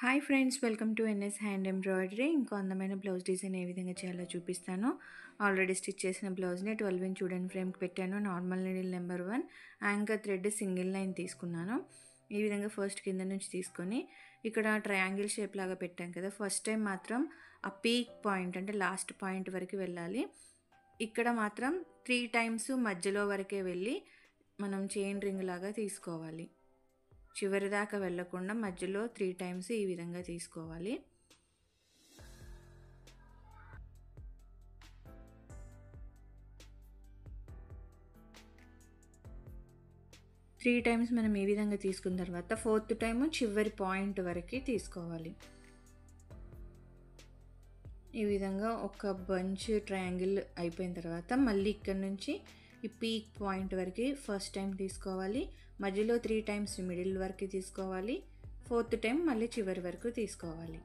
Hi friends, welcome to NS hand embroidery. ఇంకో అందమైన blouse design ఏ విధంగా చేయాలో చూపిస్తాను. ఆల్రెడీ స్టిచ్ చేసిన బ్లౌజ్ని 12 ఇంచ్ వుడెన్ ఫ్రేమ్కి పెట్టాను. Normal needle number 1 anchor thread single line తీసుకున్నాను. ఈ విధంగా ఫస్ట్ కింద నుంచి తీసుకొని ఇక్కడ ట్రయాంగిల్ షేప్ లాగా పెట్టాం కదా, ఫస్ట్ టైం మాత్రం ఆ పీక్ పాయింట్ అంటే లాస్ట్ పాయింట్ వరకు వెళ్ళాలి. ఇక్కడ మాత్రం 3 టైమ్స్ మధ్యలో వరకే వెళ్ళి మనం చైన్ రింగ్ లాగా తీసుకోవాలి. చివరి దాకా వెళ్ళకుండా మధ్యలో 3 టైమ్స్ ఈ విధంగా తీసుకోవాలి. త్రీ టైమ్స్ మనం ఈ విధంగా తీసుకున్న తర్వాత 4th టైము చివరి పాయింట్ వరకు తీసుకోవాలి. ఈ విధంగా ఒక బంచ్ ట్రయాంగిల్ అయిపోయిన తర్వాత మళ్ళీ ఇక్కడ నుంచి ఈ పీక్ పాయింట్ వరకు ఫస్ట్ టైం తీసుకోవాలి. మధ్యలో 3 టైమ్స్ మిడిల్ వరకు తీసుకోవాలి. 4th టైం మళ్ళీ చివరి వరకు తీసుకోవాలి.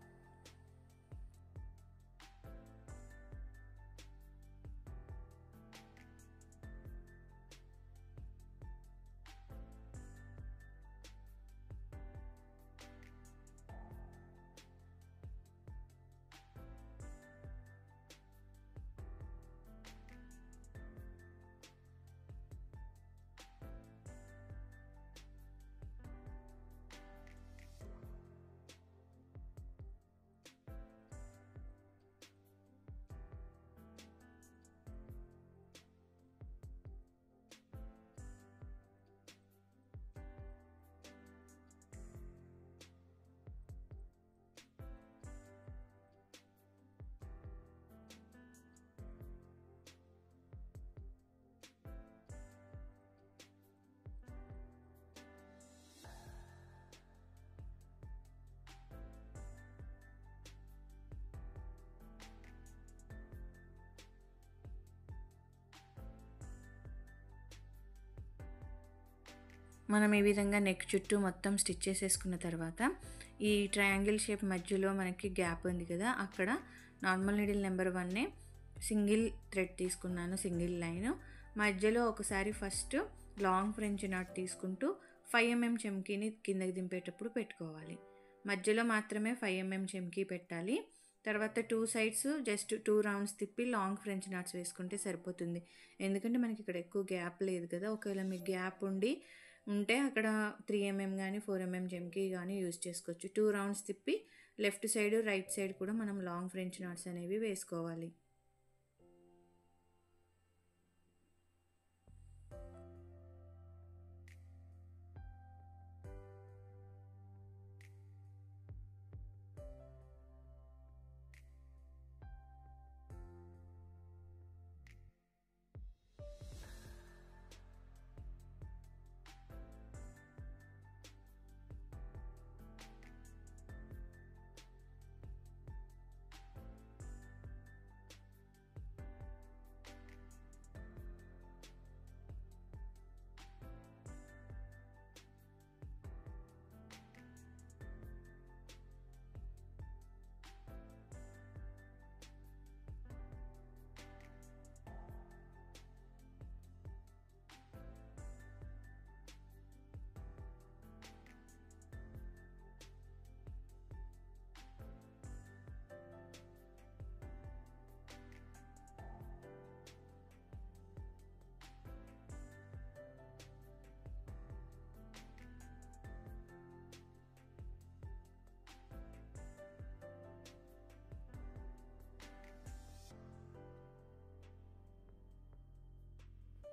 మనం ఈ విధంగా నెక్ చుట్టూ మొత్తం స్టిచ్ చేసేసుకున్న తర్వాత ఈ ట్రయాంగిల్ షేప్ మధ్యలో మనకి గ్యాప్ ఉంది కదా, అక్కడ normal needle number 1 single thread తీసుకున్నాను, సింగిల్ లైన్. మధ్యలో ఒకసారి ఫస్ట్ లాంగ్ ఫ్రెంచ్ నాట్ తీసుకుంటూ 5 mm చెమ్కీని కిందకి దింపేటప్పుడు పెట్టుకోవాలి. మధ్యలో మాత్రమే 5 mm చెమ్కీ పెట్టాలి. తర్వాత 2 సైడ్స్ జస్ట్ 2 రౌండ్స్ తిప్పి లాంగ్ ఫ్రెంచ్ నాట్స్ వేసుకుంటే సరిపోతుంది. ఎందుకంటే మనకి ఇక్కడ ఎక్కువ గ్యాప్ లేదు కదా. ఒకవేళ మీకు గ్యాప్ ఉంటే అక్కడ 3 mm కానీ 4 mm జెమ్కీ కానీ యూజ్ చేసుకోవచ్చు. 2 రౌండ్స్ తిప్పి లెఫ్ట్ సైడ్ రైట్ సైడ్ కూడా మనం లాంగ్ ఫ్రెంచ్ నాట్స్ అనేవి వేసుకోవాలి.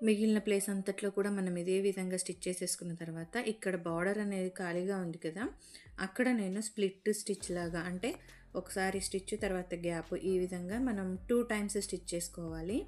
మిగిలిన ప్లేస్ అంతట్లో కూడా మనం ఇదే విధంగా స్టిచ్ చేసేసుకున్న తర్వాత ఇక్కడ బార్డర్ అనేది ఖాళీగా ఉంది కదా, అక్కడ నేను స్ప్లిట్ స్టిచ్ లాగా అంటే ఒకసారి స్టిచ్ తర్వాత గ్యాప్ ఈ విధంగా మనం 2 టైమ్స్ స్టిచ్ చేసుకోవాలి.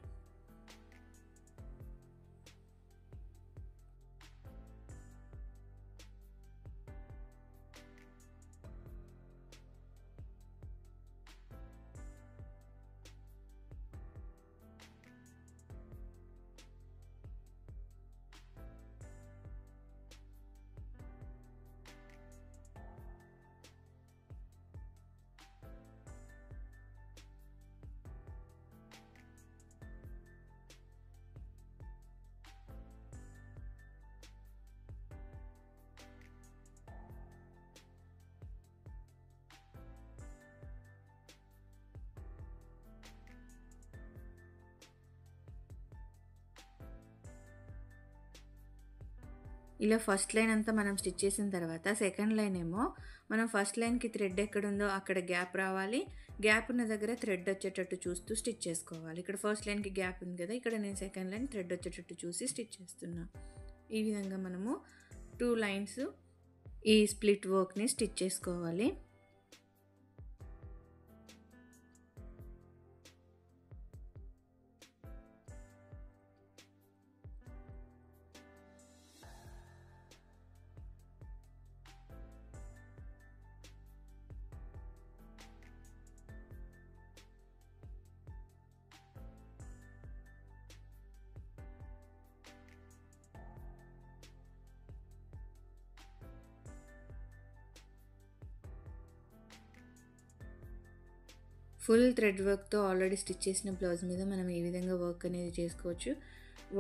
ఇలా ఫస్ట్ లైన్ అంతా మనం స్టిచ్ చేసిన తర్వాత సెకండ్ లైన్ ఏమో మనం ఫస్ట్ లైన్కి థ్రెడ్ ఎక్కడుందో అక్కడ గ్యాప్ రావాలి, గ్యాప్ ఉన్న దగ్గర థ్రెడ్ వచ్చేటట్టు చూస్తూ స్టిచ్ చేసుకోవాలి. ఇక్కడ ఫస్ట్ లైన్కి గ్యాప్ ఉంది కదా, ఇక్కడ నేను సెకండ్ లైన్ థ్రెడ్ వచ్చేటట్టు చూసి స్టిచ్ చేస్తున్నా. ఈ విధంగా మనము 2 లైన్స్ ఈ స్ప్లిట్ వర్క్ని స్టిచ్ చేసుకోవాలి. ఫుల్ థ్రెడ్ వర్క్తో ఆల్రెడీ స్టిచ్ చేసిన బ్లౌజ్ మీద మనం ఈ విధంగా వర్క్ అనేది చేసుకోవచ్చు.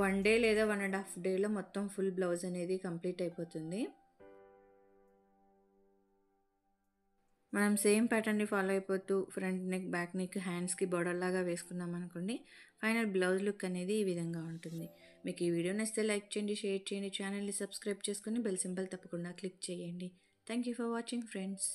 1 డే లేదా 1.5 డేలో మొత్తం ఫుల్ బ్లౌజ్ అనేది కంప్లీట్ అయిపోతుంది. మనం సేమ్ ప్యాటర్న్ని ఫాలో అయిపోతూ ఫ్రంట్ నెక్, బ్యాక్ నెక్, హ్యాండ్స్కి బోర్డర్ లాగా వేసుకున్నాం అనుకోండి, ఫైనల్ బ్లౌజ్ లుక్ అనేది ఈ విధంగా ఉంటుంది. మీకు ఈ వీడియో నచ్చితే లైక్ చేయండి, షేర్ చేయండి, ఛానల్ని సబ్స్క్రైబ్ చేసుకొని బెల్ సింబల్ తప్పకుండా క్లిక్ చేయండి. Thank you for watching friends.